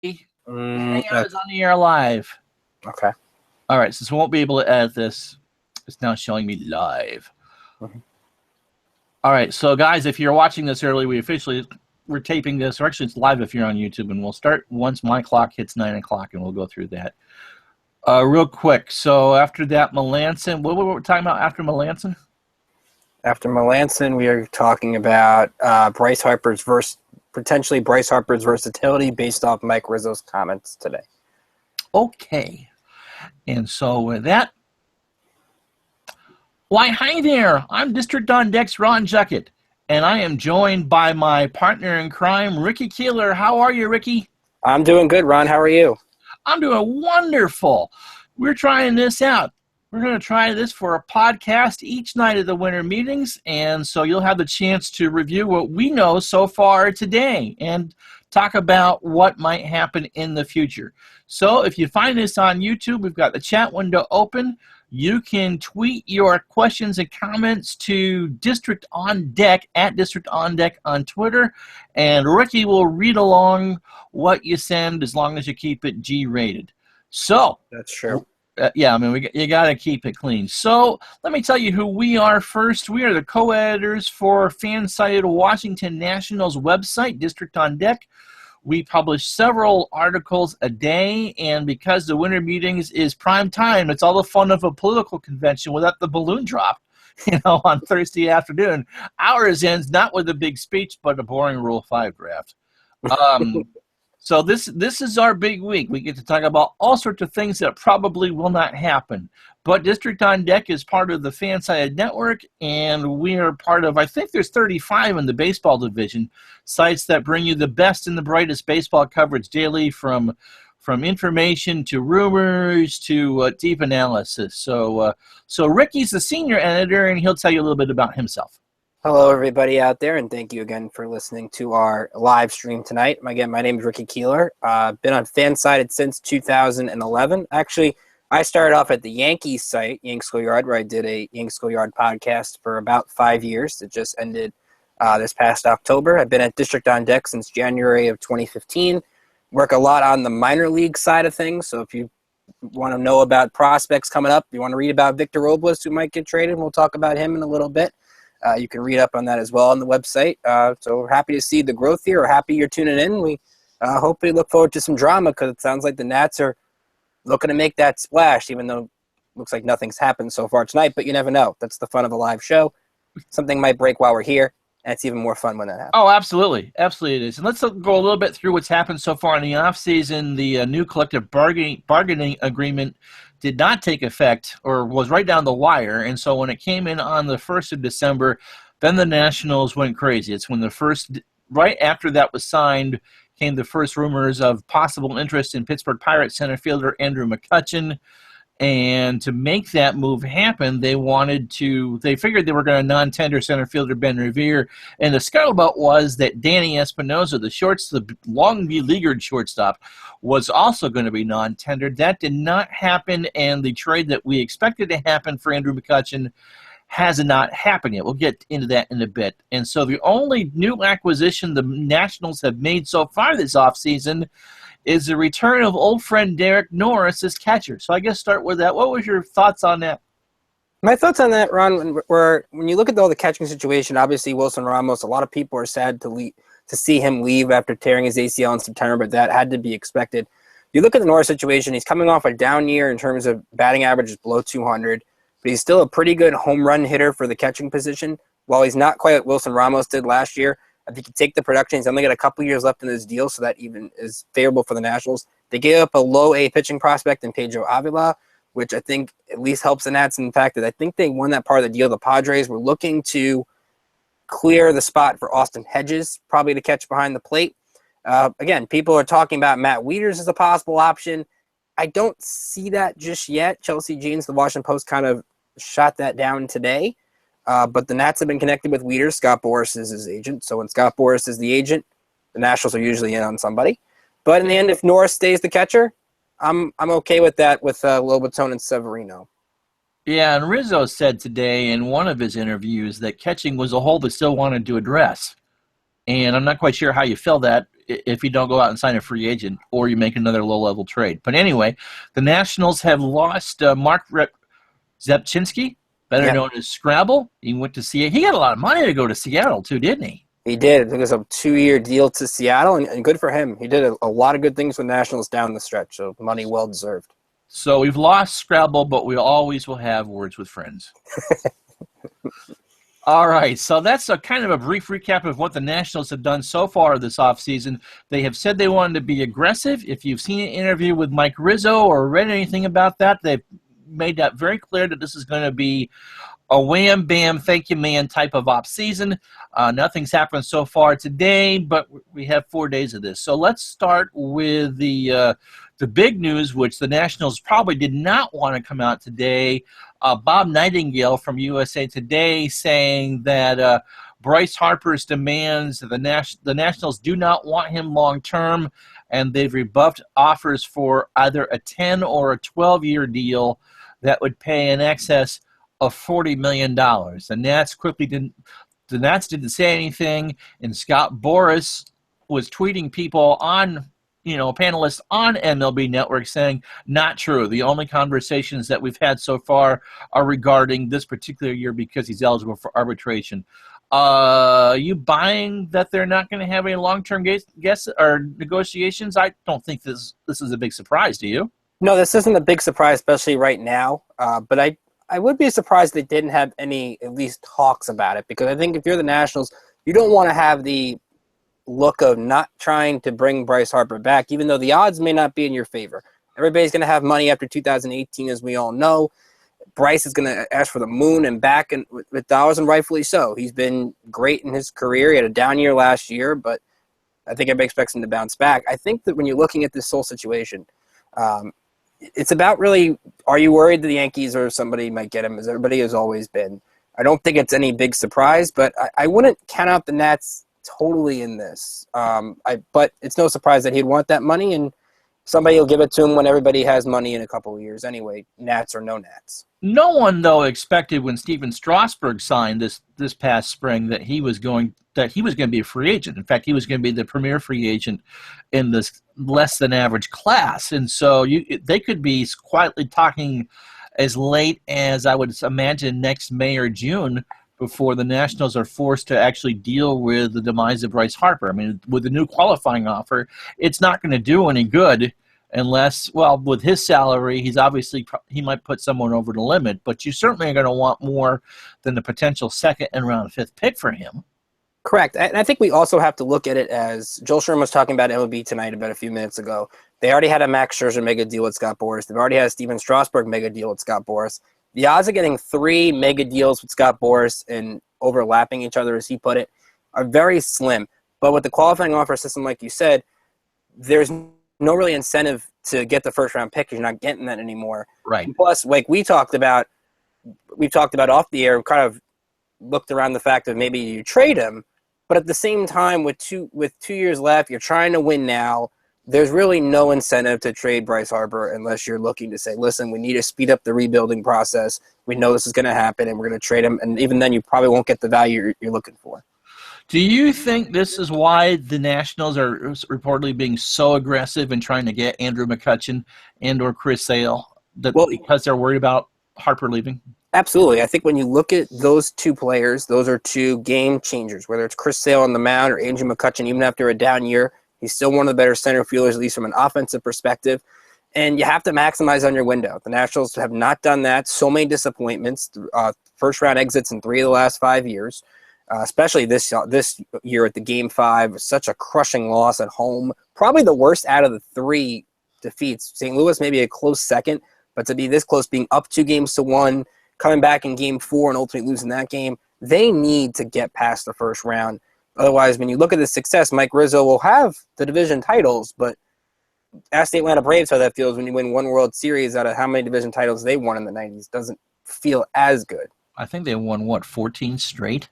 Hang out is on the air live. Okay. All right, since we won't be able to edit this, it's now showing me live. Mhm. All right, so guys, if you're watching this early, we're taping this, or actually it's live if you're on YouTube, and we'll start once my clock hits 9 o'clock, and we'll go through that. Real quick, so after that, Melanson, what were we talking about after Melanson? After Melanson, we are talking about potentially Bryce Harper's versatility based off Mike Rizzo's comments today. Okay. And so with that, why, hi there. I'm District on Deck's Ron Juckett, and I am joined by my partner in crime, Ricky Keeler. How are you, Ricky? I'm doing good, Ron. How are you? I'm doing wonderful. We're trying this out. We're going to try this for a podcast each night of the winter meetings, and so you'll have the chance to review what we know so far today and talk about what might happen in the future. So if you find this on YouTube, we've got the chat window open. You can tweet your questions and comments to District on Deck at District on Deck on Twitter, and Ricky will read along what you send as long as you keep it G-rated. So That's true. yeah, I mean, you got to keep it clean. So let me tell you who we are first. We are the co-editors for fan-sided Washington Nationals website, District on Deck. We publish several articles a day, and because the winter meetings is prime time, it's all the fun of a political convention without the balloon drop, on Thursday afternoon. Ours ends not with a big speech, but a boring Rule 5 draft. So this is our big week. We get to talk about all sorts of things that probably will not happen. But District on Deck is part of the Fansided Network, and we are part of, I think there's 35 in the baseball division, sites that bring you the best and the brightest baseball coverage daily, from information to rumors to deep analysis. So Ricky's the senior editor, and he'll tell you a little bit about himself. Hello, everybody out there, and thank you again for listening to our live stream tonight. Again, my name is Ricky Keeler. I've been on Fansided since 2011. Actually, I started off at the Yankees site, Yank Schoolyard, where I did a Yank Schoolyard podcast for about 5 years. It just ended this past October. I've been at District on Deck since January of 2015. Work a lot on the minor league side of things, so if you want to know about prospects coming up, you want to read about Victor Robles, who might get traded, we'll talk about him in a little bit. You can read up on that as well on the website. So we're happy to see the growth here. We're happy you're tuning in. We hopefully look forward to some drama, because it sounds like the Nats are looking to make that splash, even though it looks like nothing's happened so far tonight. But you never know. That's the fun of a live show. Something might break while we're here, and it's even more fun when that happens. Oh, absolutely. Absolutely it is. And let's go a little bit through what's happened so far in the offseason. The new collective bargaining agreement did not take effect, or was right down the wire. And so when it came in on the 1st of December, then the Nationals went crazy. It's when right after that was signed, came the first rumors of possible interest in Pittsburgh Pirates center fielder Andrew McCutchen. And to make that move happen, they figured they were going to non-tender center fielder Ben Revere. And the scuttlebutt was that Danny Espinosa, the long-beleaguered shortstop, was also going to be non-tendered. That did not happen, and the trade that we expected to happen for Andrew McCutchen has not happened yet. We'll get into that in a bit. And so the only new acquisition the Nationals have made so far this offseason is the return of old friend Derek Norris as catcher. So I guess start with that. What was your thoughts on that? My thoughts on that, Ron, were when you look at all the catching situation, obviously Wilson Ramos, a lot of people are sad to see him leave after tearing his ACL in September, but that had to be expected. You look at the Norris situation, he's coming off a down year in terms of batting average is below 200, but he's still a pretty good home run hitter for the catching position. While he's not quite what Wilson Ramos did last year, I think you take the production. He's only got a couple years left in his deal, so that even is favorable for the Nationals. They gave up a low-A pitching prospect in Pedro Avila, which I think at least helps the Nats in the fact that I think they won that part of the deal. The Padres were looking to clear the spot for Austin Hedges, probably to catch behind the plate. Again, people are talking about Matt Wieters as a possible option. I don't see that just yet. Chelsea Jeans, the Washington Post, kind of shot that down today. But the Nats have been connected with Wieters. Scott Boras is his agent. So when Scott Boras is the agent, the Nationals are usually in on somebody. But in the end, if Norris stays the catcher, I'm okay with that with Lobaton and Severino. Yeah, and Rizzo said today in one of his interviews that catching was a hole they still wanted to address. And I'm not quite sure how you fill that if you don't go out and sign a free agent or you make another low-level trade. But anyway, the Nationals have lost Mark Zepchinski, better Yep, known as Scrabble. He went to Seattle. He got a lot of money to go to Seattle, too, didn't he? he did. I think it was a 2-year deal to Seattle, and good for him. He did a lot of good things with Nationals down the stretch, so money well deserved. So we've lost Scrabble, but we always will have words with friends. All right, so that's a kind of a brief recap of what the Nationals have done so far this offseason. They have said they wanted to be aggressive. If you've seen an interview with Mike Rizzo or read anything about that, they've made that very clear that this is going to be a wham, bam, thank you, man type of offseason. Nothing's happened so far today, but we have 4 days of this. So let's start with the big news, which the Nationals probably did not want to come out today. Bob Nightingale from USA Today saying that Bryce Harper's demands, the Nationals do not want him long-term, and they've rebuffed offers for either a 10 or a 12-year deal that would pay in excess of $40 million. The Nats didn't say anything, and Scott Boras was tweeting people on, panelists on MLB Network saying, not true. The only conversations that we've had so far are regarding this particular year because he's eligible for arbitration. You buying that they're not going to have any long-term guess or negotiations? I don't think this is a big surprise. Do you? No, this isn't a big surprise, especially right now. But I would be surprised they didn't have any, at least, talks about it, because I think if you're the Nationals, you don't want to have the look of not trying to bring Bryce Harper back, even though the odds may not be in your favor. Everybody's going to have money after 2018, as we all know. Bryce is going to ask for the moon and back and with dollars, and rightfully so. He's been great in his career. He had a down year last year, but I think everybody expects him to bounce back. I think that when you're looking at this whole situation, it's about really, are you worried that the Yankees or somebody might get him, as everybody has always been. I don't think it's any big surprise, but I wouldn't count out the Nats totally in this. But it's no surprise that he'd want that money, and somebody will give it to him when everybody has money in a couple of years anyway, Nats or no Nats. No one, though, expected when Steven Strasburg signed this past spring that he was going to be a free agent. In fact, he was going to be the premier free agent in this less than average class. And so they could be quietly talking as late as, I would imagine, next May or June before the Nationals are forced to actually deal with the demise of Bryce Harper. I mean, with the new qualifying offer, it's not going to do any good unless, well, with his salary, he might put someone over the limit, but you certainly are going to want more than the potential second and round fifth pick for him. Correct. And I think we also have to look at it as Joel Sherman was talking about MLB Tonight about a few minutes ago. They already had a Max Scherzer mega deal with Scott Boras. They've already had a Steven Strasburg mega deal with Scott Boras. The odds of getting 3 mega deals with Scott Boras and overlapping each other, as he put it, are very slim. But with the qualifying offer system, like you said, there's no really incentive to get the first round pick because you're not getting that anymore. Right. And plus, like we've talked about off the air, kind of looked around the fact that maybe you trade him, but at the same time, with 2 years left, you're trying to win now. There's really no incentive to trade Bryce Harper unless you're looking to say, listen, we need to speed up the rebuilding process. We know this is going to happen, and we're going to trade him. And even then, you probably won't get the value you're looking for. Do you think this is why the Nationals are reportedly being so aggressive in trying to get Andrew McCutchen and or Chris Sale? Because they're worried about Harper leaving? Absolutely. I think when you look at those 2 players, those are 2 game changers, whether it's Chris Sale on the mound or Andrew McCutchen, even after a down year. He's still one of the better center fielders, at least from an offensive perspective. And you have to maximize on your window. The Nationals have not done that. So many disappointments. First-round exits in 3 of the last 5 years, especially this year at the Game 5. Such a crushing loss at home. Probably the worst out of the 3 defeats. St. Louis maybe a close second, but to be this close, being up 2-1, coming back in Game 4 and ultimately losing that game, they need to get past the first round. Otherwise, when you look at the success, Mike Rizzo will have the division titles, but ask the Atlanta Braves how that feels when you win 1 World Series out of how many division titles they won in the 90s. Doesn't feel as good. I think they won, 14 straight?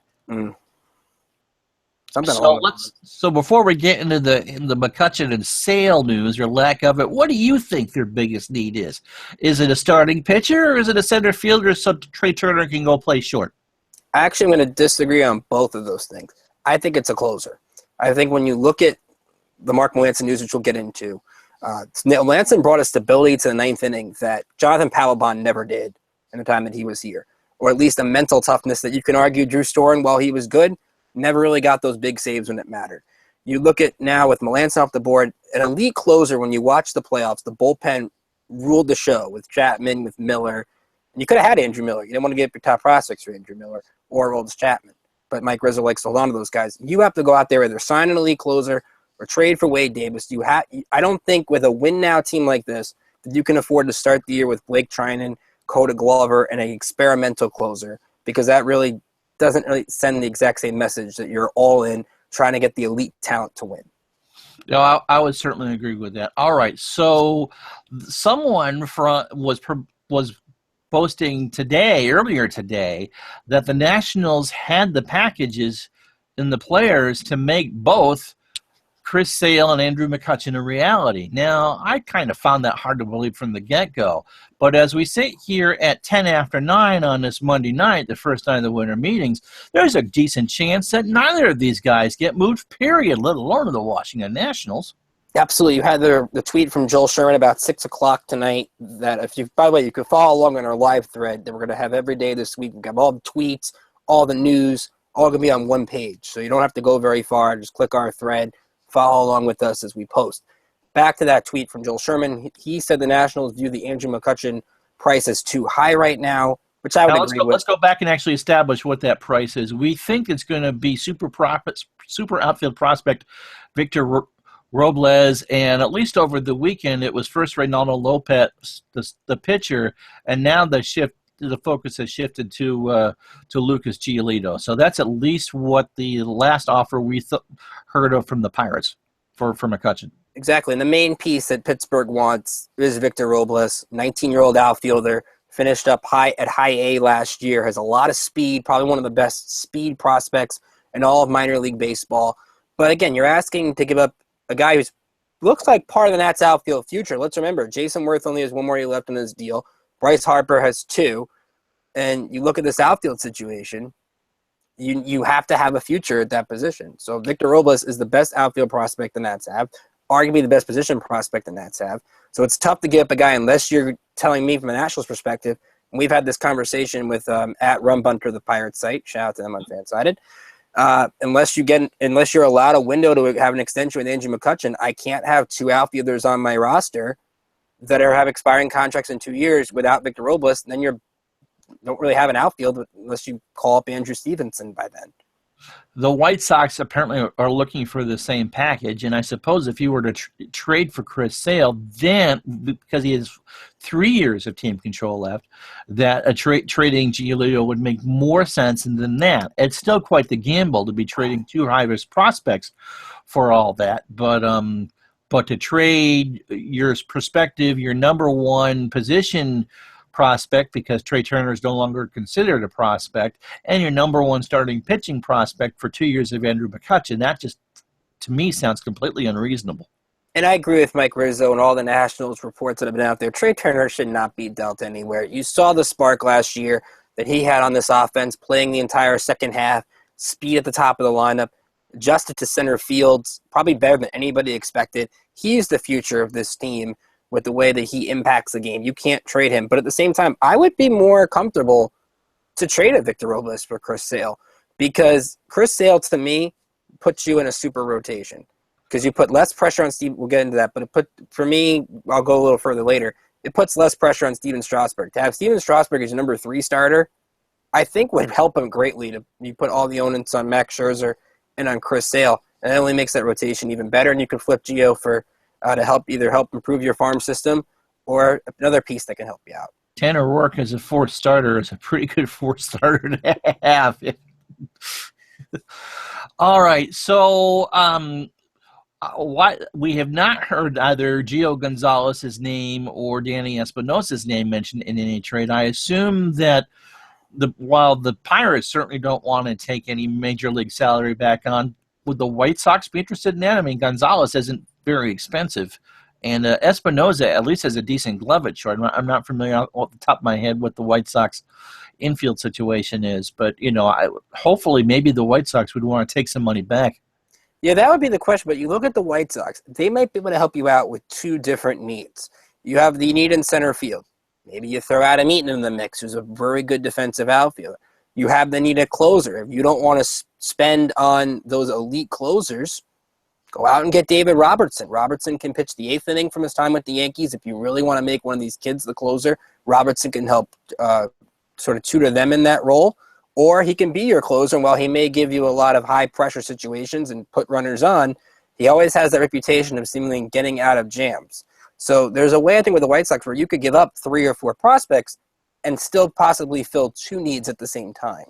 So before we get into the McCutchen and Sale news or lack of it, what do you think their biggest need is? Is it a starting pitcher or is it a center fielder so Trey Turner can go play short? Actually, I'm going to disagree on both of those things. I think it's a closer. I think when you look at the Mark Melancon news, which we'll get into, Melancon brought a stability to the ninth inning that Jonathan Papelbon never did in the time that he was here, or at least a mental toughness that you can argue Drew Storen, while he was good, never really got those big saves when it mattered. You look at now with Melancon off the board, an elite closer. When you watch the playoffs, the bullpen ruled the show with Chapman, with Miller. And you could have had Andrew Miller. You didn't want to get your top prospects for Andrew Miller or Oldest Chapman. But Mike Rizzo likes to hold on to those guys. You have to go out there, either sign an elite closer or trade for Wade Davis. I don't think with a win-now team like this that you can afford to start the year with Blake Trinan, Coda Glover, and an experimental closer, because that really doesn't really send the exact same message that you're all in trying to get the elite talent to win. No, I would certainly agree with that. All right, so someone was posting earlier today, that the Nationals had the packages and the players to make both Chris Sale and Andrew McCutchen a reality. Now, I kind of found that hard to believe from the get-go, but as we sit here at 10 after 9 on this Monday night, the first night of the winter meetings, there's a decent chance that neither of these guys get moved, period, let alone to the Washington Nationals. Absolutely. You had the tweet from Joel Sherman about 6 o'clock tonight that by the way, you could follow along on our live thread that we're going to have every day this week. We've got all the tweets, all the news, all going to be on one page. So you don't have to go very far. Just click our thread, follow along with us as we post. Back to that tweet from Joel Sherman. He said the Nationals view the Andrew McCutchen price as too high right now, which I would agree with. Let's go back and actually establish what that price is. We think it's going to be super outfield prospect Victor Robles, and at least over the weekend, it was first Reynaldo Lopez, the pitcher, and now the focus has shifted to Lucas Giolito. So that's at least what the last offer we heard of from the Pirates for McCutchen. Exactly, and the main piece that Pittsburgh wants is Victor Robles, 19-year-old outfielder, finished up at high A last year, has a lot of speed, probably one of the best speed prospects in all of minor league baseball. But again, you're asking to give up a guy who looks like part of the Nats outfield future. Let's remember, Jason Worth only has one more year left in his deal. Bryce Harper has 2. And you look at this outfield situation, you have to have a future at that position. So Victor Robles is the best outfield prospect the Nats have, arguably the best position prospect the Nats have. So it's tough to give up a guy unless you're telling me from a Nationals perspective. And we've had this conversation with at Rumbunter, the Pirates site. Shout out to them on Fansided. Unless you're allowed a window to have an extension with Andrew McCutchen, I can't have 2 outfielders on my roster that have expiring contracts in 2 years without Victor Robles. Then you don't really have an outfield unless you call up Andrew Stevenson by then. The White Sox apparently are looking for the same package, and I suppose if you were to trade for Chris Sale, then because he has 3 years of team control left, that trading Giolito would make more sense than that. It's still quite the gamble to be trading 2 high-risk prospects for all that, but to trade your number 1 position prospect, because Trey Turner is no longer considered a prospect, and your number 1 starting pitching prospect for 2 years of Andrew McCutchen, that just, to me, sounds completely unreasonable. And I agree with Mike Rizzo and all the Nationals reports that have been out there. Trey Turner should not be dealt anywhere. You saw the spark last year that he had on this offense, playing the entire second half, speed at the top of the lineup, adjusted to center field, probably better than anybody expected. He's the future of this team with the way that he impacts the game. You can't trade him. But at the same time, I would be more comfortable to trade a Victor Robles for Chris Sale, because Chris Sale, to me, puts you in a super rotation because you put less pressure on Steve. We'll get into that. But for me, I'll go a little further later. It puts less pressure on Steven Strasburg. To have Steven Strasburg as your number 3 starter, I think would help him greatly. You put all the onus on Max Scherzer and on Chris Sale, and it only makes that rotation even better. And you can flip Gio to help improve your farm system, or another piece that can help you out. Tanner Rourke as a 4th starter is a pretty good 4th starter to have. All right, so we have not heard either Gio Gonzalez's name or Danny Espinosa's name mentioned in any trade. I assume that while the Pirates certainly don't want to take any major league salary back on, would the White Sox be interested in that? I mean, Gonzalez isn't very expensive, and Espinosa at least has a decent glove at short. I'm not familiar off the top of my head what the White Sox infield situation is, but hopefully maybe the White Sox would want to take some money back. Yeah, that would be the question. But you look at the White Sox; they might be able to help you out with two different needs. You have the need in center field. Maybe you throw Adam Eaton in the mix, who's a very good defensive outfielder. You have the need a closer. If you don't want to spend on those elite closers, go out and get David Robertson. Robertson can pitch the eighth inning from his time with the Yankees. If you really want to make one of these kids the closer, Robertson can help sort of tutor them in that role. Or he can be your closer, and while he may give you a lot of high-pressure situations and put runners on, he always has that reputation of seemingly getting out of jams. So there's a way, I think, with the White Sox where you could give up 3 or 4 prospects and still possibly fill 2 needs at the same time.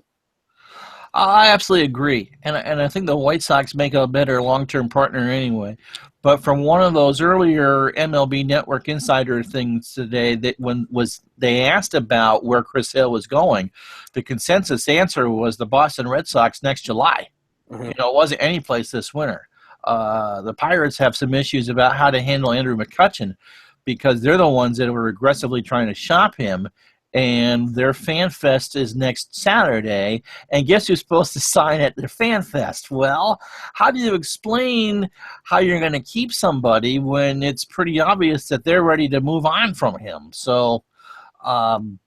I absolutely agree, and I think the White Sox make a better long-term partner anyway. But from one of those earlier MLB Network Insider things today, that when was they asked about where Chris Sale was going, the consensus answer was the Boston Red Sox next July. Mm-hmm. It wasn't any place this winter. The Pirates have some issues about how to handle Andrew McCutchen because they're the ones that were aggressively trying to shop him. And their fan fest is next Saturday. And guess who's supposed to sign at their fan fest? Well, how do you explain how you're going to keep somebody when it's pretty obvious that they're ready to move on from him? So,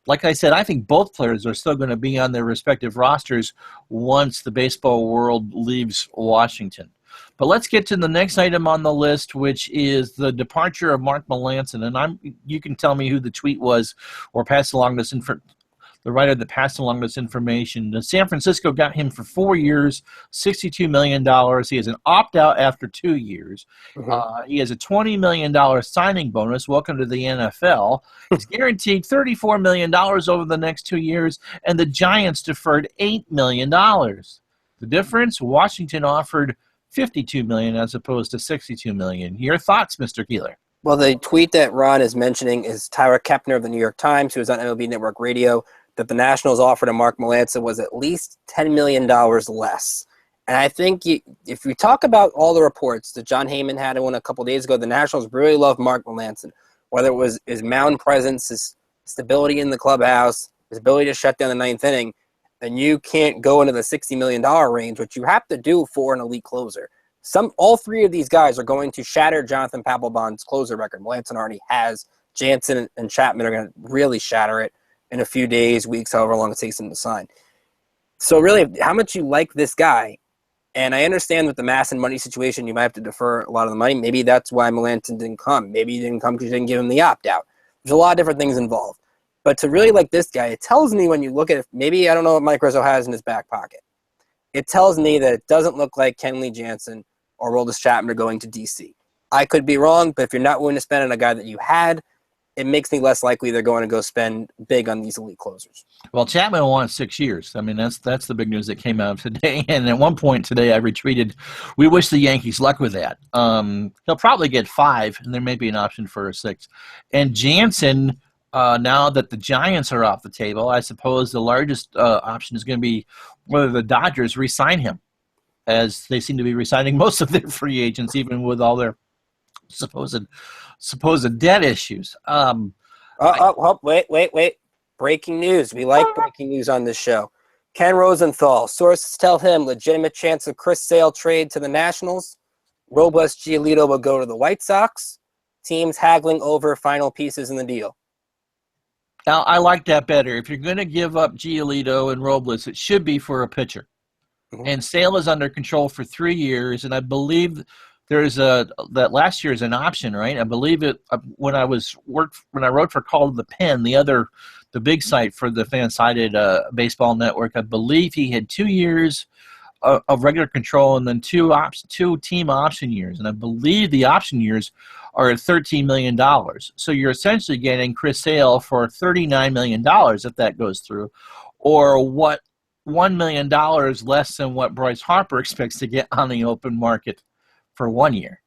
like I said, I think both players are still going to be on their respective rosters once the baseball world leaves Washington. But let's get to the next item on the list, which is the departure of Mark Melancon. And you can tell me who the tweet was or pass along this the writer that passed along this information. San Francisco got him for 4 years, $62 million. He has an opt-out after 2 years. Mm-hmm. He has a $20 million signing bonus. Welcome to the NFL. He's guaranteed $34 million over the next 2 years, and the Giants deferred $8 million. The difference, Washington offered $52 million as opposed to $62 million. Your thoughts, Mr. Keeler? Well, the tweet that Ron is mentioning is Tyler Kepner of the New York Times, who was on MLB Network Radio, that the Nationals offer to Mark Melancon was at least $10 million less. And I think if we talk about all the reports that John Heyman had one a couple days ago, the Nationals really love Mark Melancon, whether it was his mound presence, his stability in the clubhouse, his ability to shut down the ninth inning, and you can't go into the $60 million range, which you have to do for an elite closer. All 3 of these guys are going to shatter Jonathan Papelbon's closer record. Melancon already has. Jansen and Chapman are going to really shatter it in a few days, weeks, however long it takes them to sign. So really, how much you like this guy, and I understand with the mass and money situation, you might have to defer a lot of the money. Maybe that's why Melancon didn't come. Maybe he didn't come because you didn't give him the opt-out. There's a lot of different things involved. But to really like this guy, it tells me when you look at it, maybe I don't know what Mike Rizzo has in his back pocket. It tells me that it doesn't look like Kenley Jansen or Roldis Chapman are going to D.C. I could be wrong, but if you're not willing to spend on a guy that you had, it makes me less likely they're going to go spend big on these elite closers. Well, Chapman won 6 years. I mean, that's the big news that came out today. And at one point today, I retweeted, "We wish the Yankees luck with that." He'll probably get 5, and there may be an option for a 6. And Jansen, now that the Giants are off the table, I suppose the largest option is going to be whether the Dodgers re-sign him, as they seem to be re-signing most of their free agents, even with all their supposed debt issues. Wait. Breaking news. We like breaking news on this show. Ken Rosenthal, sources tell him legitimate chance of Chris Sale trade to the Nationals. Robles Giolito will go to the White Sox. Teams haggling over final pieces in the deal. Now, I like that better. If you're going to give up Giolito and Robles, it should be for a pitcher. Mm-hmm. And Sale is under control for 3 years, and I believe there's that last year is an option, right? I believe it when I wrote for Call to the Pen, the big site for the fan-sided baseball network. I believe he had 2 years of regular control and then two team option years, and I believe the option years are at $13 million. So you're essentially getting Chris Sale for $39 million if that goes through, or what $1 million less than what Bryce Harper expects to get on the open market for 1 year.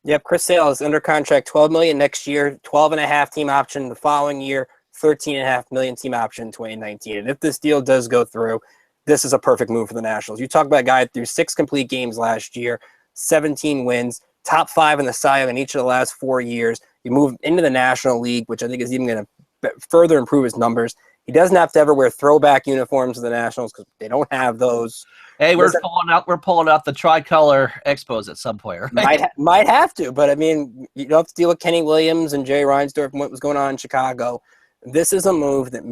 Yep, Chris Sale is under contract, $12 million next year, $12.5 team option the following year, $13.5 million team option in 2019. And if this deal does go through, this is a perfect move for the Nationals. You talk about a guy through 6 complete games last year, 17 wins, top 5 in the Cy Young in each of the last 4 years. You move into the National League, which I think is even going to further improve his numbers. He doesn't have to ever wear throwback uniforms of the Nationals because they don't have those. Hey, we're pulling out the tricolor Expos at some point, right? Might have to, but I mean, you don't have to deal with Kenny Williams and Jerry Reinsdorf and what was going on in Chicago. This is a move that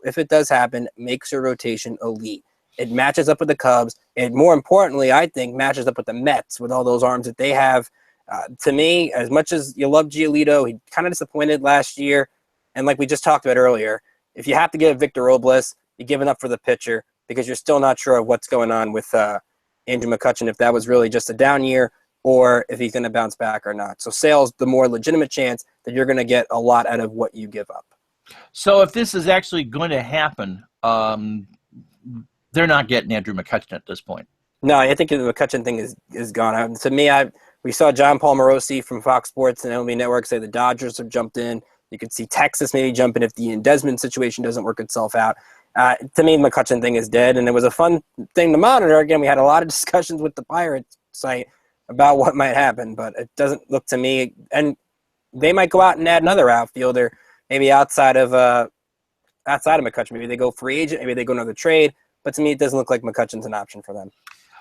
if it does happen, makes your rotation elite. It matches up with the Cubs. It more importantly, I think, matches up with the Mets with all those arms that they have. To me, as much as you love Giolito, he kind of disappointed last year. And like we just talked about earlier, if you have to give Victor Robles, you're giving up for the pitcher because you're still not sure of what's going on with Andrew McCutchen, if that was really just a down year or if he's going to bounce back or not. So Sale's the more legitimate chance that you're going to get a lot out of what you give up. So if this is actually going to happen, they're not getting Andrew McCutchen at this point. No, I think the McCutchen thing is gone. To me, we saw John Paul Morosi from Fox Sports and MLB Network say the Dodgers have jumped in. You could see Texas maybe jump in if the Ian Desmond situation doesn't work itself out. To me, the McCutchen thing is dead, and it was a fun thing to monitor. Again, we had a lot of discussions with the Pirates site about what might happen, but it doesn't look to me. And they might go out and add another outfielder, maybe outside of McCutchen. Maybe they go free agent, maybe they go another trade. But to me, it doesn't look like McCutchen's an option for them.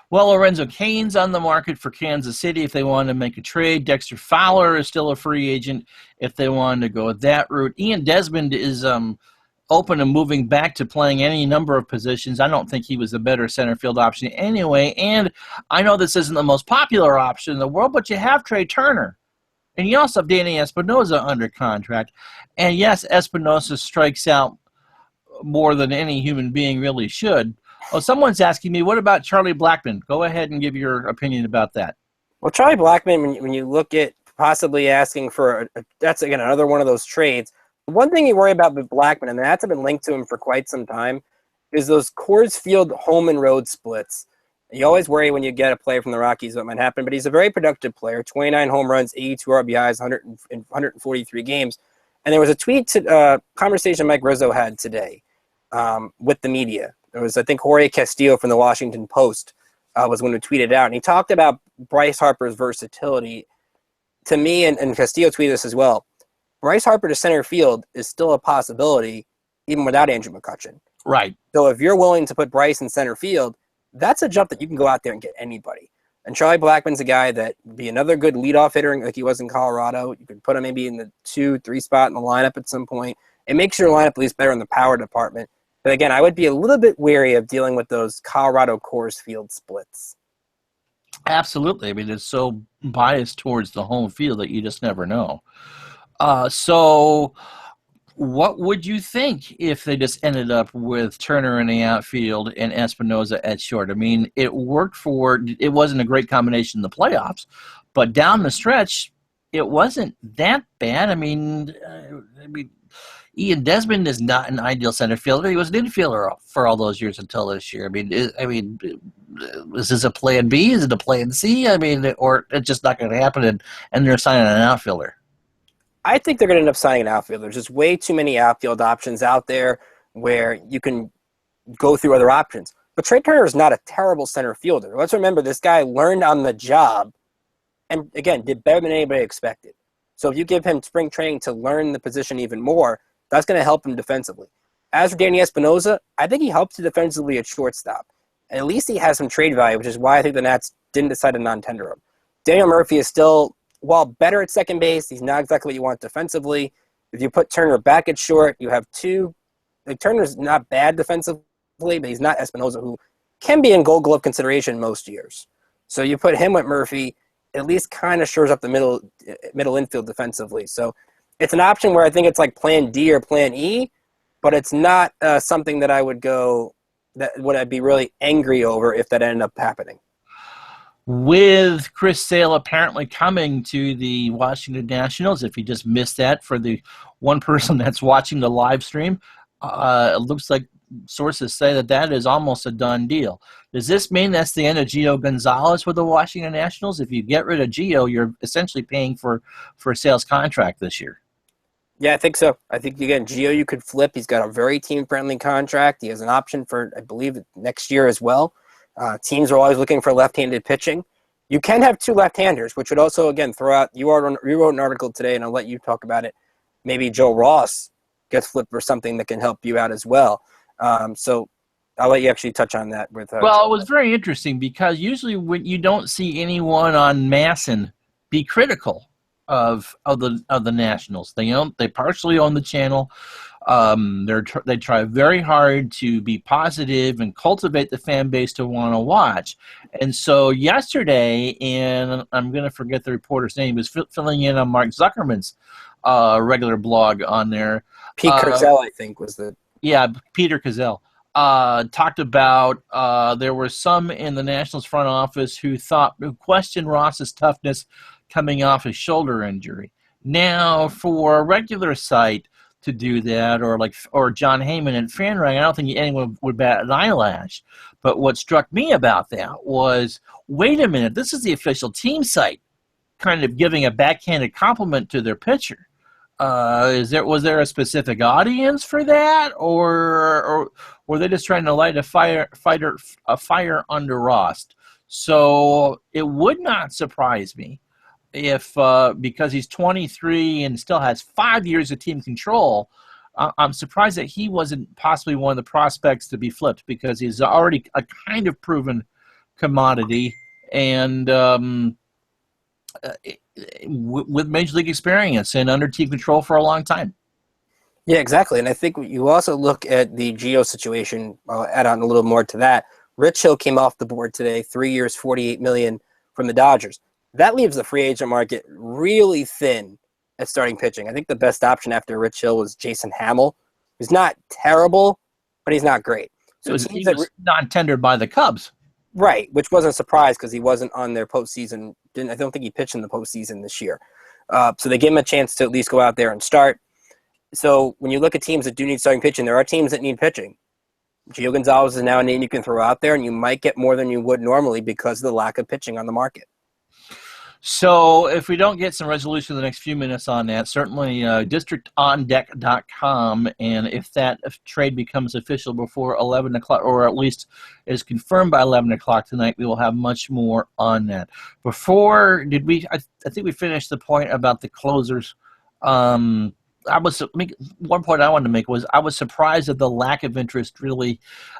Well, Lorenzo Cain's on the market for Kansas City if they want to make a trade. Dexter Fowler is still a free agent if they wanted to go that route. Ian Desmond is open to moving back to playing any number of positions. I don't think he was a better center field option anyway. And I know this isn't the most popular option in the world, but you have Trey Turner. And you also have Danny Espinosa under contract. And yes, Espinosa strikes out more than any human being really should. Oh, someone's asking me, what about Charlie Blackmon? Go ahead and give your opinion about that. Well, Charlie Blackmon, when you look at possibly asking for that's, again, another one of those trades. One thing you worry about with Blackmon, and that's been linked to him for quite some time, is those Coors Field home and road splits. You always worry when you get a player from the Rockies what might happen, but he's a very productive player, 29 home runs, 82 RBIs, 143 games. And there was a conversation Mike Rizzo had today with the media. There was, I think, Jorge Castillo from the Washington Post was one who tweeted out, and he talked about Bryce Harper's versatility. To me, and Castillo tweeted this as well, Bryce Harper to center field is still a possibility even without Andrew McCutchen. Right. So if you're willing to put Bryce in center field, that's a jump that you can go out there and get anybody. And Charlie Blackmon's a guy that would be another good leadoff hitter like he was in Colorado. You could put him maybe in the 2-3 spot in the lineup at some point. It makes your lineup at least better in the power department. But again, I would be a little bit wary of dealing with those Colorado Coors Field splits. Absolutely. I mean, it's so biased towards the home field that you just never know. So what would you think if they just ended up with Turner in the outfield and Espinosa at short? I mean, it wasn't a great combination in the playoffs, but down the stretch, it wasn't that bad. I mean, Ian Desmond is not an ideal center fielder. He was an infielder for all those years until this year. I mean, is this a plan B? Is it a plan C? I mean, or it's just not going to happen, and they're signing an outfielder. I think they're going to end up signing an outfielder. There's just way too many outfield options out there where you can go through other options. But Trey Turner is not a terrible center fielder. Let's remember this guy learned on the job and, again, did better than anybody expected. So if you give him spring training to learn the position even more, that's going to help him defensively. As for Danny Espinosa, I think he helps you defensively at shortstop. And at least he has some trade value, which is why I think the Nats didn't decide to non-tender him. Daniel Murphy is still, while better at second base, he's not exactly what you want defensively. If you put Turner back at short, you have two. Turner's not bad defensively, but he's not Espinosa, who can be in Gold Glove consideration most years. So you put him with Murphy, at least kind of shores up the middle infield defensively. So it's an option where I think it's like plan D or plan E, but it's not something that I would I'd be really angry over if that ended up happening. With Chris Sale apparently coming to the Washington Nationals, if you just missed that for the one person that's watching the live stream, it looks like sources say that is almost a done deal. Does this mean that's the end of Gio Gonzalez with the Washington Nationals? If you get rid of Gio, you're essentially paying for Sale's contract this year. Yeah, I think so. I think, again, Gio you could flip. He's got a very team-friendly contract. He has an option for, I believe, next year as well. Teams are always looking for left-handed pitching. You can have two left-handers, which would also, again, throw out – you wrote an article today, and I'll let you talk about it. Maybe Joe Ross gets flipped for something that can help you out as well. So I'll let you actually touch on that with. Well, it was very interesting because usually when you don't see anyone on Masson be critical of the Nationals, they partially own the channel. They try very hard to be positive and cultivate the fan base to want to watch. And so yesterday, and I'm going to forget the reporter's name, was filling in on Mark Zuckerman's regular blog on there. Pete Kurzel, I think, was the. Yeah, Peter Cazell. Talked about there were some in the Nationals front office who questioned Ross's toughness coming off his shoulder injury. Now, for a regular site to do that, or John Heyman and FanRag, I don't think anyone would bat an eyelash. But what struck me about that was, wait a minute, this is the official team site, kind of giving a backhanded compliment to their pitcher. Was there a specific audience for that, or were they just trying to light a fire under Ross? So it would not surprise me if because he's 23 and still has 5 years of team control, I'm surprised that he wasn't possibly one of the prospects to be flipped, because he's already a kind of proven commodity and with major league experience and under team control for a long time. Yeah, exactly. And I think you also look at the Gio situation. I'll add on a little more to that. Rich Hill came off the board today, 3 years, $48 million from the Dodgers. That leaves the free agent market really thin at starting pitching. I think the best option after Rich Hill was Jason Hamill, who's not terrible, but he's not great. So he was non-tendered by the Cubs. Right, which wasn't a surprise because he wasn't on their postseason. I don't think he pitched in the postseason this year. So they gave him a chance to at least go out there and start. So when you look at teams that do need starting pitching, there are teams that need pitching. Gio Gonzalez is now a name you can throw out there, and you might get more than you would normally because of the lack of pitching on the market. So if we don't get some resolution in the next few minutes on that, certainly districtondeck.com, and if trade becomes official before 11 o'clock, or at least is confirmed by 11 o'clock tonight, we will have much more on that. I think we finished the point about the closers. One point I wanted to make was I was surprised at the lack of interest really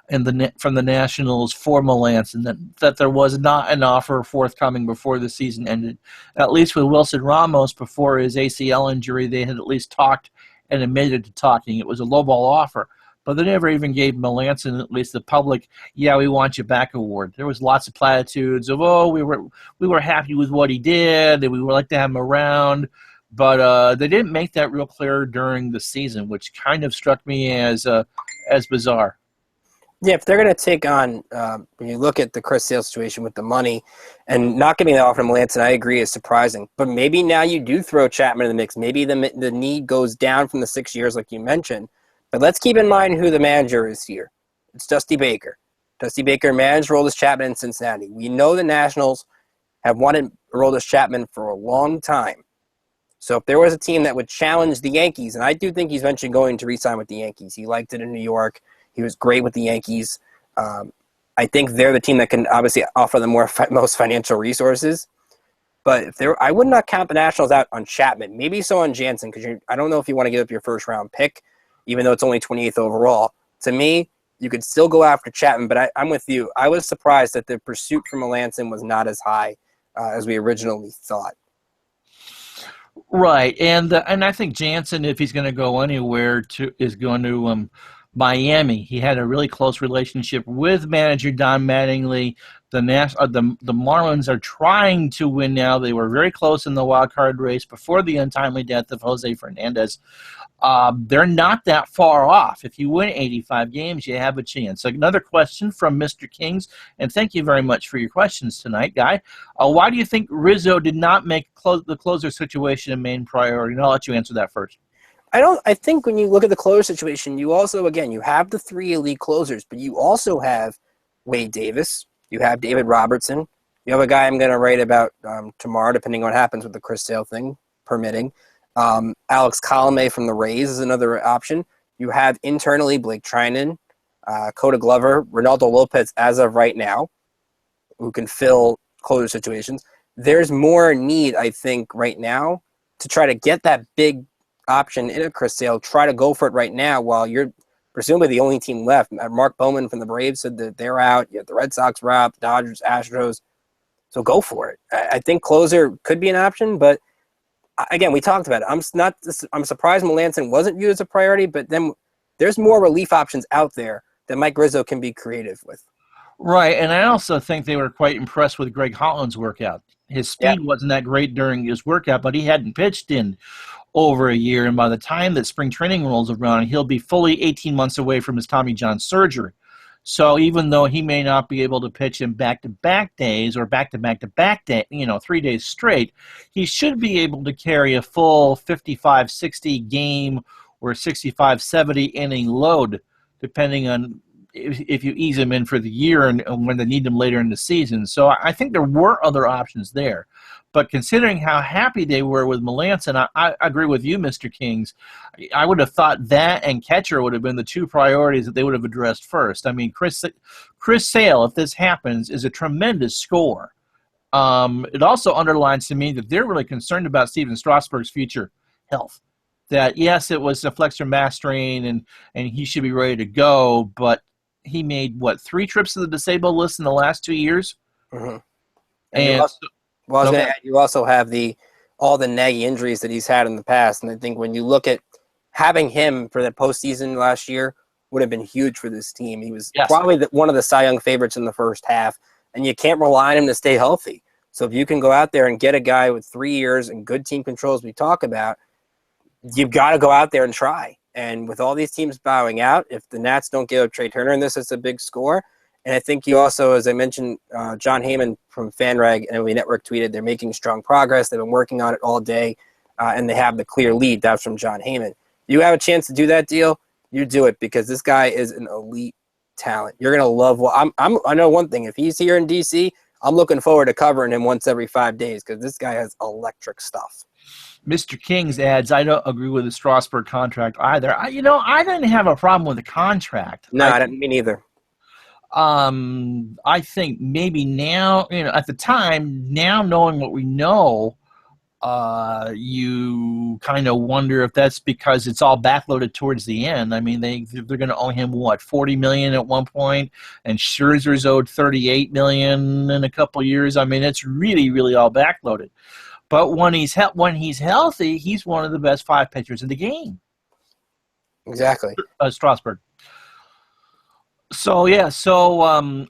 from the Nationals for Melancon, that there was not an offer forthcoming before the season ended. At least with Wilson Ramos, before his ACL injury, they had at least talked and admitted to talking. It was a lowball offer, but they never even gave Melancon, at least the public, "Yeah, we want you back" award. There was lots of platitudes of, "Oh, we were happy with what he did, and we would like to have him around." But they didn't make that real clear during the season, which kind of struck me as bizarre. Yeah, if they're going to take on, when you look at the Chris Sale situation with the money and not giving that offer to Melancon, I agree, is surprising. But maybe now you do throw Chapman in the mix. Maybe the need goes down from the 6 years like you mentioned. But let's keep in mind who the manager is here. It's Dusty Baker. Dusty Baker managed Aroldis Chapman in Cincinnati. We know the Nationals have wanted Aroldis Chapman for a long time. So if there was a team that would challenge the Yankees, and I do think he's eventually going to re-sign with the Yankees. He liked it in New York. He was great with the Yankees. I think they're the team that can obviously offer the most financial resources. But I would not count the Nationals out on Chapman. Maybe so on Jansen, because I don't know if you want to give up your first-round pick, even though it's only 28th overall. To me, you could still go after Chapman, but I'm with you. I was surprised that the pursuit for Melancon was not as high as we originally thought. Right, and I think Jansen, if he's going to go anywhere, is going to Miami. He had a really close relationship with manager Don Mattingly. The Marlins are trying to win now. They were very close in the wild card race before the untimely death of Jose Fernandez. They're not that far off. If you win 85 games, you have a chance. Another question from Mr. Kings, and thank you very much for your questions tonight, Guy. Why do you think Rizzo did not make the closer situation a main priority? And I'll let you answer that first. I think when you look at the closer situation, you also, again, you have the three elite closers, but you also have Wade Davis. You have David Robertson. You have a guy I'm going to write about tomorrow, depending on what happens with the Chris Sale thing, permitting. Alex Colomé from the Rays is another option. You have internally Blake Trinan, Coda Glover, Ronaldo Lopez as of right now, who can fill closer situations. There's more need, I think, right now to try to get that big option in a Chris Sale, try to go for it right now while you're presumably the only team left. Mark Bowman from the Braves said that they're out. You have the Red Sox are out, the Dodgers, Astros. So go for it. I think closer could be an option, but again, we talked about it. I'm surprised Melancon wasn't viewed as a priority, but then there's more relief options out there that Mike Rizzo can be creative with. Right, and I also think they were quite impressed with Greg Holland's workout. His Yeah. speed wasn't that great during his workout, but he hadn't pitched in over a year, and by the time that spring training rolls around, he'll be fully 18 months away from his Tommy John surgery. So even though he may not be able to pitch in back-to-back days or back-to-back-to-back day, 3 days straight, he should be able to carry a full 55-60 game or 65-70 inning load, depending on if you ease him in for the year and when they need him later in the season. So I think there were other options there. But considering how happy they were with Melancon, I agree with you, Mr. Kings. I would have thought that and catcher would have been the two priorities that they would have addressed first. I mean, Chris Sale, if this happens, is a tremendous scorer. It also underlines to me that they're really concerned about Steven Strasburg's future health. That, yes, it was a flexor mass strain and he should be ready to go, but he made, 3 trips to the disabled list in the last 2 years? Mm-hmm. And I was going to add, you also have all the naggy injuries that he's had in the past, and I think when you look at having him for the postseason last year would have been huge for this team. He was probably one of the Cy Young favorites in the first half, and you can't rely on him to stay healthy. So if you can go out there and get a guy with 3 years and good team controls we talk about, you've got to go out there and try. And with all these teams bowing out, if the Nats don't give up Trey Turner, and this is a big score. And I think you also, as I mentioned, John Heyman from FanRag and MLB Network tweeted they're making strong progress. They've been working on it all day, and they have the clear lead. That's from John Heyman. You have a chance to do that deal, you do it because this guy is an elite talent. You're gonna love. I know one thing. If he's here in DC, I'm looking forward to covering him once every 5 days because this guy has electric stuff. Mr. Kings adds, I don't agree with the Strasburg contract either. I didn't have a problem with the contract. No, I didn't. Me neither. I think maybe now, at the time, now knowing what we know, you kind of wonder if that's because it's all backloaded towards the end. I mean, they're going to owe him $40 million at one point, and Scherzer's owed $38 million in a couple years. I mean, it's really, really all backloaded. But when he's healthy, he's one of the best 5 pitchers in the game. Exactly. Strasburg. So yeah, I'm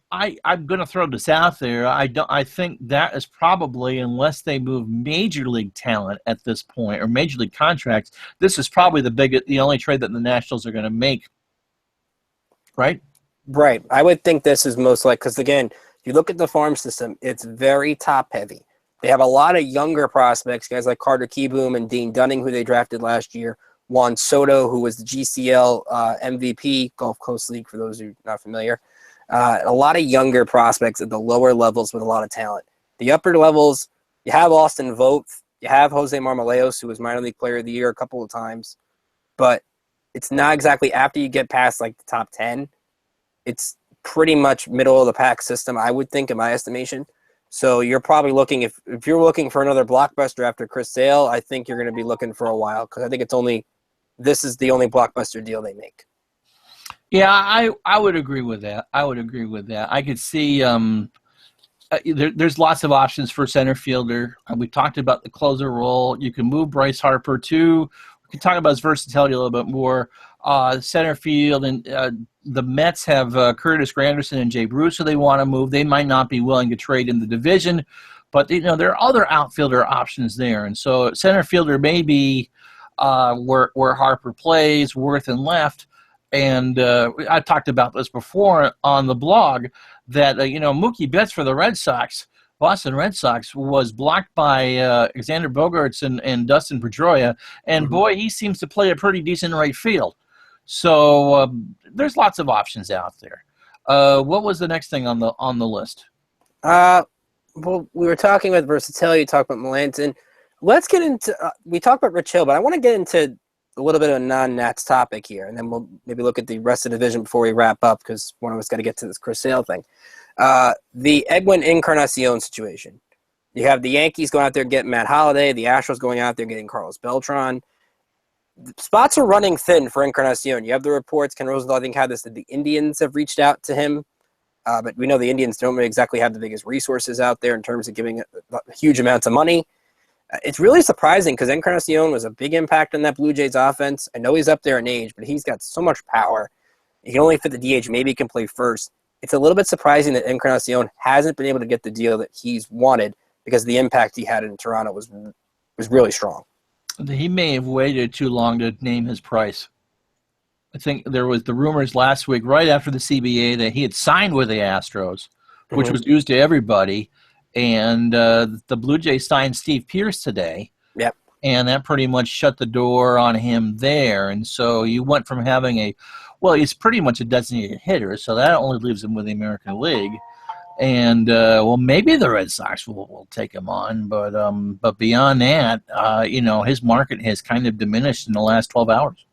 going to throw this out there. I think that is probably, unless they move major league talent at this point or major league contracts, this is probably the only trade that the Nationals are going to make. Right. Right. I would think this is most like, because again, if you look at the farm system, it's very top heavy. They have a lot of younger prospects, guys like Carter Kieboom and Dean Dunning, who they drafted last year. Juan Soto, who was the GCL MVP, Gulf Coast League, for those who are not familiar. A lot of younger prospects at the lower levels with a lot of talent. The upper levels, you have Austin Vogt. You have Jose Marmoleos, who was minor league player of the year a couple of times. But it's not exactly after you get past like the top 10. It's pretty much middle of the pack system, I would think, in my estimation. So you're probably looking, if you're looking for another blockbuster after Chris Sale, I think you're going to be looking for a while because I think this is the only blockbuster deal they make. Yeah, I would agree with that. I could see there's lots of options for center fielder. We talked about the closer role. You can move Bryce Harper too. We can talk about his versatility a little bit more. Center field, and the Mets have Curtis Granderson and Jay Bruce, who they want to move. They might not be willing to trade in the division, but there are other outfielder options there. And so center fielder may be where Harper plays, Worth and left. And I talked about this before on the blog that, Mookie Betts for the Boston Red Sox, was blocked by Alexander Bogaerts and Dustin Pedroia. And boy, he seems to play a pretty decent right field. So there's lots of options out there. What was the next thing on the list? Well, we were talking about versatility, talked about Melancon. Let's get into we talked about Rich Hill, but I want to get into a little bit of a non-Nats topic here, and then we'll maybe look at the rest of the division before we wrap up because one of us got to get to this Chris Sale thing. The Edwin Encarnacion situation. You have the Yankees going out there getting Matt Holliday, the Astros going out there getting Carlos Beltran. Spots are running thin for Encarnacion. You have the reports. Ken Rosenthal, I think, had this, that the Indians have reached out to him. But we know the Indians don't really exactly have the biggest resources out there in terms of giving huge amounts of money. It's really surprising because Encarnacion was a big impact on that Blue Jays offense. I know he's up there in age, but he's got so much power. He can only fit the DH. Maybe he can play first. It's a little bit surprising that Encarnacion hasn't been able to get the deal that he's wanted because the impact he had in Toronto was really strong. He may have waited too long to name his price. I think there was the rumors last week, right after the CBA, that he had signed with the Astros, which was news to everybody. And the Blue Jays signed Steve Pearce today. Yep. And that pretty much shut the door on him there. And so you went from having he's pretty much a designated hitter, so that only leaves him with the American League. And, maybe the Red Sox will take him on. But beyond that, his market has kind of diminished in the last 12 hours.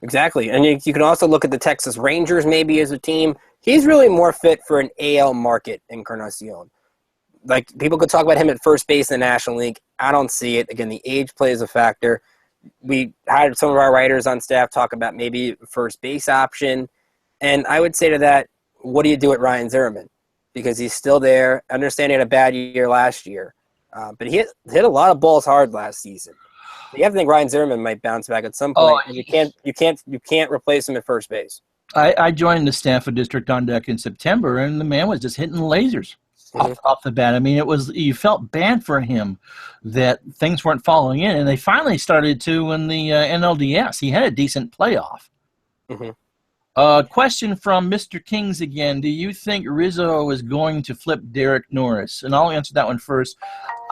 Exactly. And you can also look at the Texas Rangers maybe as a team. He's really more fit for an AL market, Encarnacion. Like, people could talk about him at first base in the National League. I don't see it. Again, the age plays a factor. We had some of our writers on staff talk about maybe first base option. And I would say to that, what do you do at Ryan Zimmerman? Because he's still there. I understand he had a bad year last year. But he hit a lot of balls hard last season. You have to think Ryan Zimmerman might bounce back at some point. And you can't replace him at first base. I joined the staff of District on Deck in September, and the man was just hitting lasers off the bat. I mean, you felt bad for him that things weren't falling in, and they finally started to in the NLDS. He had a decent playoff. Question from Mr. Kings again. Do you think Rizzo is going to flip Derek Norris? And I'll answer that one first.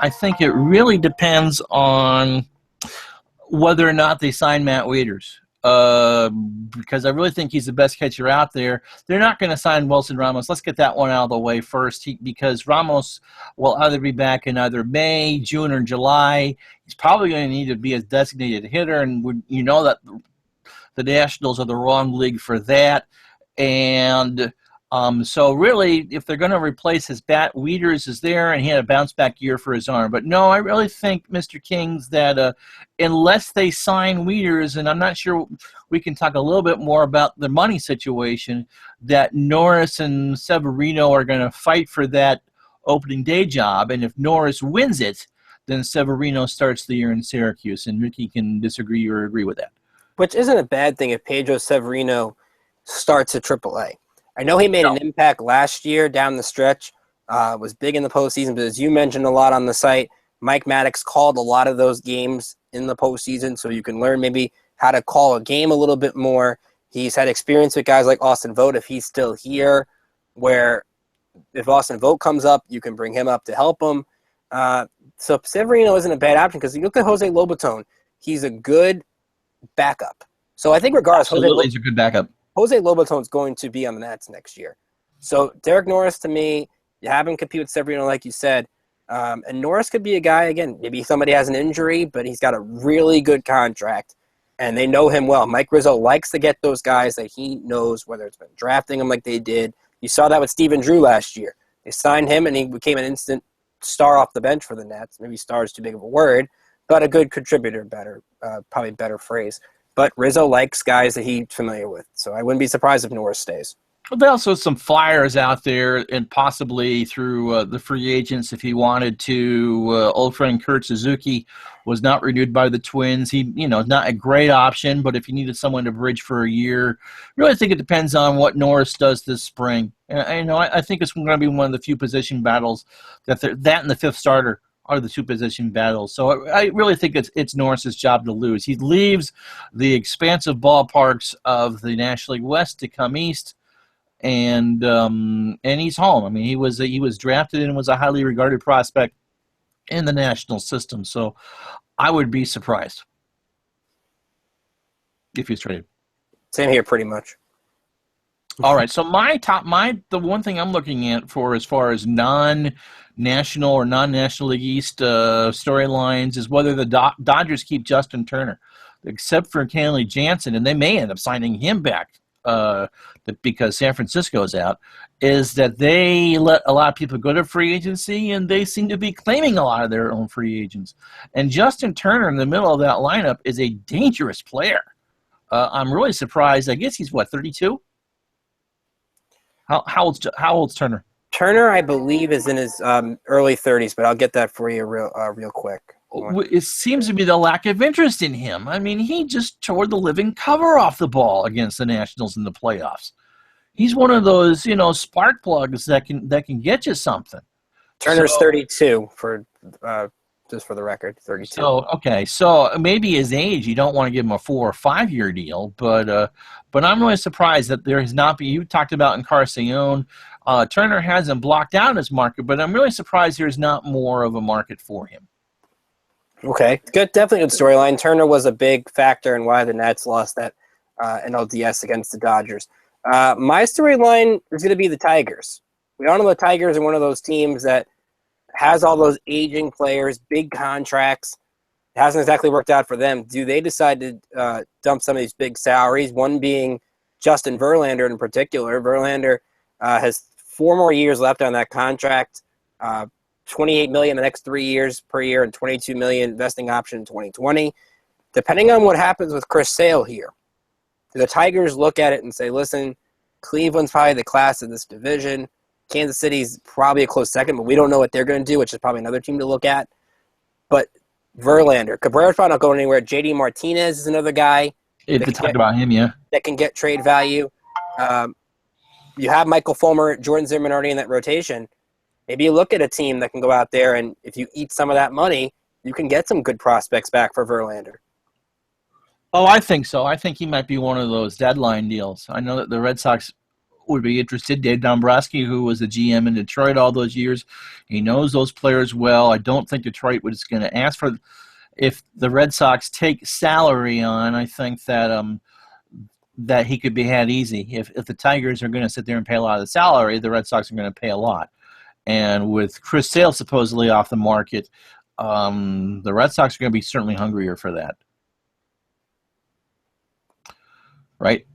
I think it really depends on whether or not they sign Matt Wieters. Because I really think he's the best catcher out there. They're not going to sign Wilson Ramos. Let's get that one out of the way first, because Ramos will either be back in either May, June, or July. He's probably going to need to be a designated hitter, and that the Nationals are the wrong league for that. And so really, if they're going to replace his bat, Wieters is there, and he had a bounce-back year for his arm. But no, I really think, Mr. Kings, that unless they sign Wieters, and I'm not sure we can talk a little bit more about the money situation, that Norris and Severino are going to fight for that opening day job. And if Norris wins it, then Severino starts the year in Syracuse, and Ricky can disagree or agree with that. Which isn't a bad thing if Pedro Severino starts at AAA. I know he made an impact last year down the stretch, was big in the postseason, but as you mentioned a lot on the site, Mike Maddox called a lot of those games in the postseason, so you can learn maybe how to call a game a little bit more. He's had experience with guys like Austin Vogt if he's still here, where if Austin Vogt comes up, you can bring him up to help him. So Severino isn't a bad option because you look at Jose Lobaton, he's a good backup. So I think regardless, absolutely, he's a good backup. Jose Lobaton's going to be on the Nats next year. So Derek Norris, to me, you have him compete with Severino, like you said. And Norris could be a guy, again, maybe somebody has an injury, but he's got a really good contract, and they know him well. Mike Rizzo likes to get those guys that he knows, whether it's been drafting them like they did. You saw that with Stephen Drew last year. They signed him, and he became an instant star off the bench for the Nets. Maybe star is too big of a word, but a good contributor, probably better phrase. But Rizzo likes guys that he's familiar with, so I wouldn't be surprised if Norris stays. Well, there's also some flyers out there, and possibly through the free agents if he wanted to. Old friend Kurt Suzuki was not renewed by the Twins. He, not a great option, but if you needed someone to bridge for a year, really think it depends on what Norris does this spring. And I think it's going to be one of the few position battles that and the fifth starter are the two position battles. So I really think it's Norris's job to lose. He leaves the expansive ballparks of the National League West to come east, and he's home. I mean, he was drafted and was a highly regarded prospect in the national system. So I would be surprised if he's traded. Same here, pretty much. All right, so the one thing I'm looking at for as far as non-national or non-National League East storylines is whether the Dodgers keep Justin Turner, except for Kenley Jansen, and they may end up signing him back because San Francisco's out, is that they let a lot of people go to free agency, and they seem to be claiming a lot of their own free agents. And Justin Turner in the middle of that lineup is a dangerous player. I'm really surprised. I guess he's, 32? How old's Turner? Turner, I believe, is in his early 30s, but I'll get that for you real quick. It seems to be the lack of interest in him. I mean, he just tore the living cover off the ball against the Nationals in the playoffs. He's one of those, spark plugs that can get you something. Turner's 32 for just for the record, 32. So maybe his age, you don't want to give him a 4 or 5 year deal, but I'm really surprised that there has not been. You talked about Encarnacion. Turner hasn't blocked out his market, but I'm really surprised there's not more of a market for him. Okay, good, definitely good storyline. Turner was a big factor in why the Nets lost that NLDS against the Dodgers. My storyline is going to be the Tigers. We all know the Tigers are one of those teams that has all those aging players, big contracts. It hasn't exactly worked out for them. Do they decide to dump some of these big salaries? One being Justin Verlander in particular. Verlander has 4 more years left on that contract. $28 million the next 3 years per year, and $22 million investing option in 2020. Depending on what happens with Chris Sale here, do the Tigers look at it and say, listen, Cleveland's probably the class of this division. Kansas City's probably a close second, but we don't know what they're going to do, which is probably another team to look at. But Verlander, Cabrera's probably not going anywhere. JD Martinez is another guy. If you talk about him, yeah. That can get trade value. You have Michael Fulmer, Jordan Zimmerman already in that rotation. Maybe you look at a team that can go out there, and if you eat some of that money, you can get some good prospects back for Verlander. Oh, I think so. I think he might be one of those deadline deals. I know that the Red Sox would be interested. Dave Dombrowski, who was the GM in Detroit all those years, he knows those players well. I don't think Detroit was going to ask for – if the Red Sox take salary on, I think that that he could be had easy. If the Tigers are going to sit there and pay a lot of the salary, the Red Sox are going to pay a lot. And with Chris Sale supposedly off the market, the Red Sox are going to be certainly hungrier for that. Right?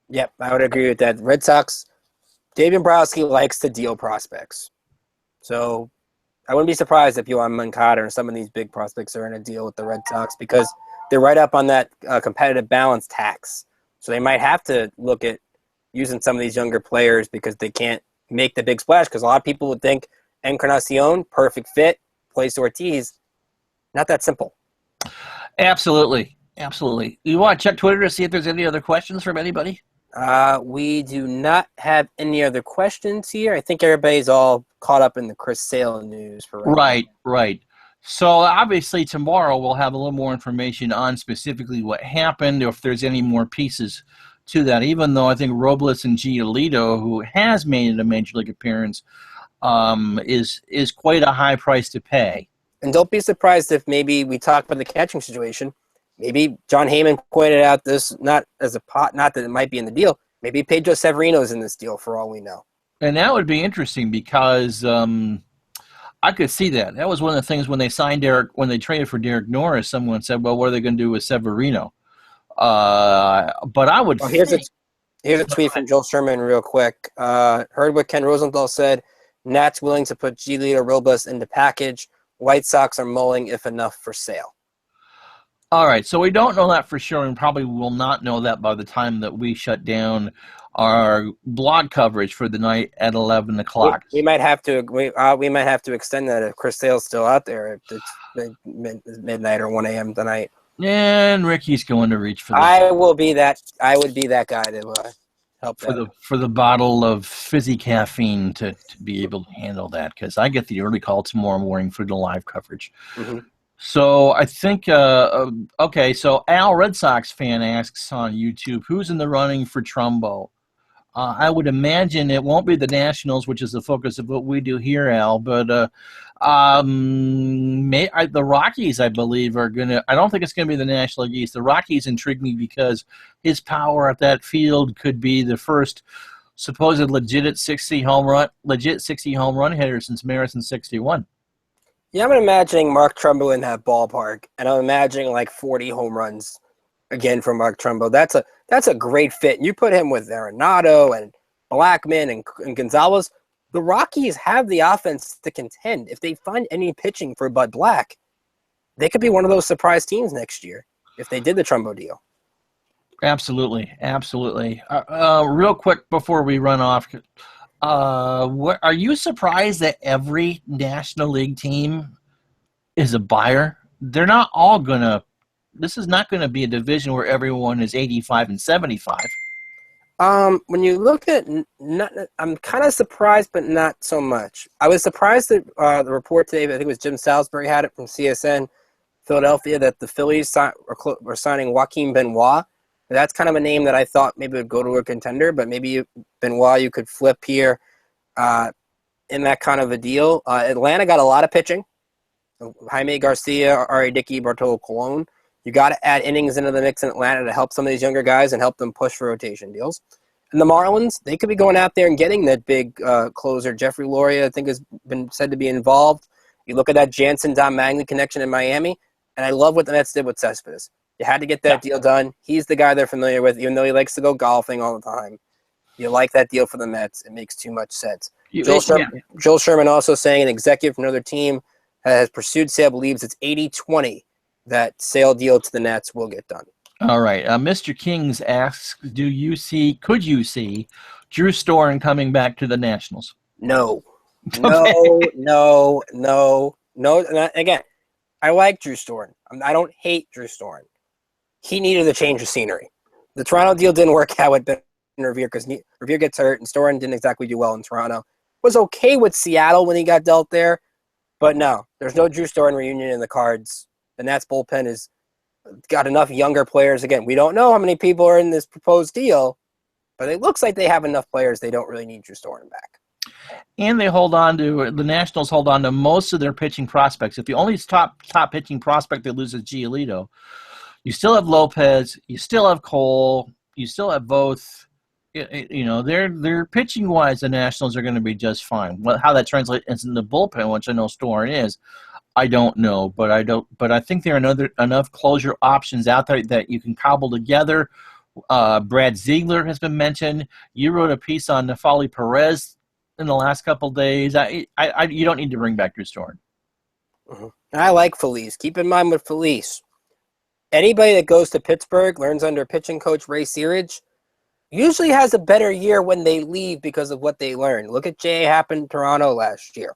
Yep, I would agree with that. Red Sox, Dave Dombrowski likes to deal prospects. So I wouldn't be surprised if Yohan Moncada or some of these big prospects are in a deal with the Red Sox because they're right up on that competitive balance tax. So they might have to look at using some of these younger players because they can't make the big splash, because a lot of people would think Encarnacion, perfect fit, plays to Ortiz. Not that simple. Absolutely. You want to check Twitter to see if there's any other questions from anybody? We do not have any other questions here. I think everybody's all caught up in the Chris Sale news. Right. So obviously tomorrow we'll have a little more information on specifically what happened, or if there's any more pieces to that, even though I think Robles and Giolito, who has made a major league appearance, is quite a high price to pay. And don't be surprised if maybe we talk about the catching situation. Maybe John Heyman pointed out this not as a pot, not that it might be in the deal. Maybe Pedro Severino's in this deal for all we know. And that would be interesting because I could see that. That was one of the things when they traded for Derek Norris, someone said, well, what are they going to do with Severino? But I would here's a tweet from Joel Sherman real quick. Heard what Ken Rosenthal said. Nats willing to put Giolito Robles in the package. White Sox are mulling if enough for Sale. All right, so we don't know that for sure, and probably will not know that by the time that we shut down our blog coverage for the night at 11 o'clock. We might have to extend that if Chris Sale's still out there. If it's midnight or 1 a.m. tonight. And Ricky's going to reach for the. I would be that guy to help for the bottle of fizzy caffeine to be able to handle that, because I get the early call tomorrow morning for the live coverage. Mm-hmm. So I think okay. So Al, Red Sox fan, asks on YouTube, who's in the running for Trumbo? I would imagine it won't be the Nationals, which is the focus of what we do here, Al. But the Rockies, I believe, are going to – I don't think it's going to be the National League East. The Rockies intrigue me because his power at that field could be the first supposed legit 60 home run hitter since Maris in 61. Yeah, I'm imagining Mark Trumbo in that ballpark, and I'm imagining like 40 home runs again for Mark Trumbo. That's a great fit. You put him with Arenado and Blackman and Gonzalez. The Rockies have the offense to contend. If they find any pitching for Bud Black, they could be one of those surprise teams next year if they did the Trumbo deal. Absolutely, absolutely. Real quick before we run off, what are you surprised that every National League team is a buyer? They're not all gonna. This is not going to be a division where everyone is 85 and 75. When you look at, I'm kind of surprised, but not so much. I was surprised that the report today, I think it was Jim Salisbury had it from CSN Philadelphia, that the Phillies were signing Joaquin Benoit. That's kind of a name that I thought maybe would go to a contender, but maybe Benoit you could flip here in that kind of a deal. Atlanta got a lot of pitching. Jaime Garcia, R.A. Dickey, Bartolo Colon. You got to add innings into the mix in Atlanta to help some of these younger guys and help them push for rotation deals. And the Marlins, they could be going out there and getting that big closer. Jeffrey Loria, I think, has been said to be involved. You look at that Jansen-Don Magny connection in Miami, and I love what the Mets did with Cespedes. You had to get that deal done. He's the guy they're familiar with, even though he likes to go golfing all the time. You like that deal for the Mets. It makes too much sense. Joel Sherman also saying an executive from another team has pursued sale, believes it's 80-20 that sale deal to the Nets will get done. All right. Mr. Kings asks, could you see Drew Storen coming back to the Nationals? No. Okay. No. Again, I like Drew Storen. I don't hate Drew Storen. He needed a change of scenery. The Toronto deal didn't work out with Ben Revere because Revere gets hurt, and Storen didn't exactly do well in Toronto. Was okay with Seattle when he got dealt there, but no, there's no Drew Storen reunion in the cards. The Nats bullpen has got enough younger players. Again, we don't know how many people are in this proposed deal, but it looks like they have enough players. They don't really need Drew Storen back. And the Nationals hold on to most of their pitching prospects. If the only top pitching prospect they lose is Giolito, you still have Lopez, you still have Cole, you still have both. They're pitching wise, the Nationals are going to be just fine. How that translates in the bullpen, which I know Storen is, I don't know, but I think there are enough closure options out there that you can cobble together. Brad Ziegler has been mentioned. You wrote a piece on Neftali Perez in the last couple of days. You don't need to bring back Drew Storen. Mm-hmm. I like Felice. Keep in mind with Felice, anybody that goes to Pittsburgh, learns under pitching coach Ray Searage, usually has a better year when they leave because of what they learned. Look at Jay happened in Toronto last year.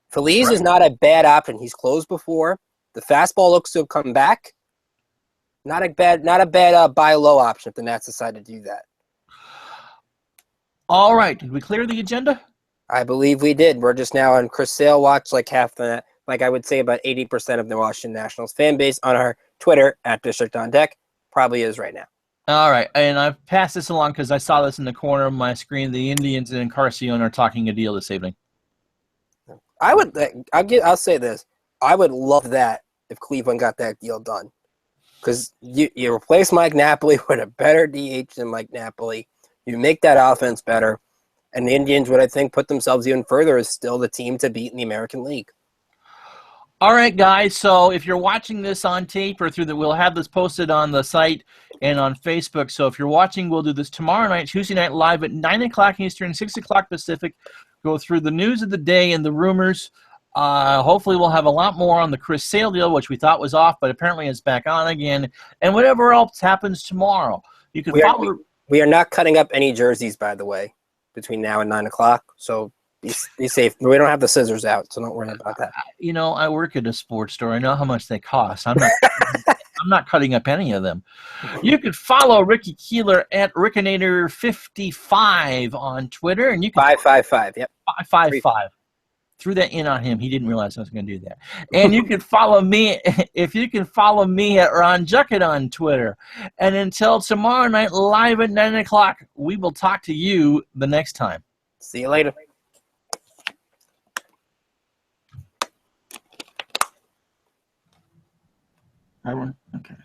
Feliz is not a bad option. He's closed before. The fastball looks to have come back. Not a bad buy low option if the Nats decide to do that. All right. Did we clear the agenda? I believe we did. We're just now on Chris Sale watch, like I would say about 80% of the Washington Nationals fan base on our Twitter at District on Deck probably is right now. All right. And I've passed this along because I saw this in the corner of my screen. The Indians and Encarnacion are talking a deal this evening. I'll say this. I would love that if Cleveland got that deal done. Because you replace Mike Napoli with a better DH than Mike Napoli. You make that offense better. And the Indians would, I think, put themselves even further as still the team to beat in the American League. All right, guys. So if you're watching this on tape or we'll have this posted on the site and on Facebook. So if you're watching, we'll do this tomorrow night, Tuesday night, live at 9 o'clock Eastern, 6 o'clock Pacific. Go through the news of the day and the rumors. Hopefully we'll have a lot more on the Chris Sale deal, which we thought was off, but apparently it's back on again. And whatever else happens tomorrow. You can follow. We are not cutting up any jerseys, by the way, between now and 9 o'clock. So be safe. We don't have the scissors out, so don't worry about that. I work at a sports store. I know how much they cost. I'm not cutting up any of them. You could follow Ricky Keeler at Rickinator55 on Twitter, and you can 555. Yep. 555. Threw that in on him. He didn't realize I was going to do that. And you can follow me if you can follow me at Ron Juckett on Twitter. And until tomorrow night, live at 9 o'clock, we will talk to you the next time. See you later. Okay.